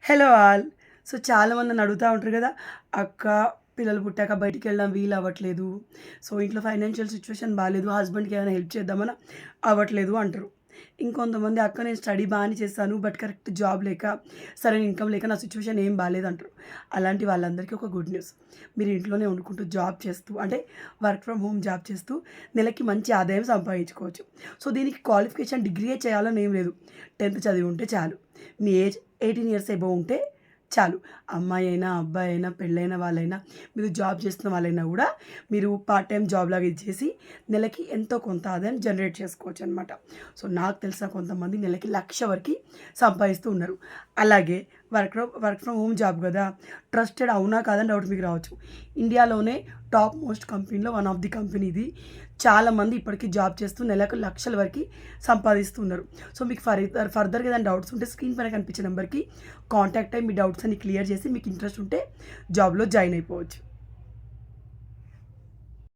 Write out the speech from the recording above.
Hello all. So, చాలామంది నన్ను అడుగుతా ఉంటారు కదా! అక్క పిల్లలు పుట్టాక బయటికెళ్ళడం వీలవ్వట్లేదు. సో, ఇంట్లో ఫైనాన్షియల్ సిట్యుయేషన్ బాలేదు. హస్బెండ్‌కి ఏమైనా హెల్ప్ చేద్దామన్నా అవ్వట్లేదు అంటారు. ఇంకొంతమంది అక్క నేను స్టడీ బానే చేశాను. బట్ కరెక్ట్ జాబ్ లేక, సరైన ఇన్‌కమ్ లేక నా సిట్యుయేషన్ ఏం బాలేదంటారు. అలాంటి వాళ్ళందరికీ ఒక గుడ్ న్యూస్. మీరు ఇంట్లోనే వండుకుంటూ జాబ్ చేస్తూ అంటే వర్క్ ఫ్రమ్ హోమ్ జాబ్ చేస్తూ నెలకి మంచి ఆదాయం సంపాదించుకోవచ్చు. సో, దీనికి క్వాలిఫికేషన్ డిగ్రీయే చేయాలని ఏం లేదు. 10థ్ చదివి ఉంటే చాలు. మీ ఏజ్ 18 ఇయర్స్ ఎబోవ్ ఉంటే చాలు. అమ్మాయి అయినా, అబ్బాయి అయినా, పెళ్ళైన వాళ్ళైనా, మీరు జాబ్ చేస్తున్న వాళ్ళైనా గూడా మీరు పార్ట్ టైమ్ జాబ్‌లాగా ఇది చేసి నెలకి ఎంతో కొంత ఆదాయం జనరేట్ చేసుకోవచ్చనమాట. సో, నాకు తెలిసిన కొంతమంది నెలకి 1,00,000 వరకి సంపాదిస్తూ ఉన్నారు. అలాగే వర్క్ ఫ్రమ్ హోమ్ జాబ్ గదా! ట్రస్టెడ్ అవునా కాదా అని డౌట్ మీకు రావచ్చు. ఇండియాలోనే టాప్ మోస్ట్ కంపెనీలో వన్ ఆఫ్ ది కంపెనీ ఇది. చాలామంది ఇప్పటికి జాబ్ చేస్తూ నెలకు లక్షల వరకి సంపాదిస్తున్నారు. సో, మీకు ఫర్దర్‌గా ఏదైనా డౌట్స్ ఉంటే స్క్రీన్ పైన కనిపించే నంబర్‌కి కాంటాక్ట్ అయ్యి మీ డౌట్స్ అన్ని క్లియర్ చేసి మీకు ఇంట్రెస్ట్ ఉంటే జాబ్‌లో జాయిన్ అయిపోవచ్చు.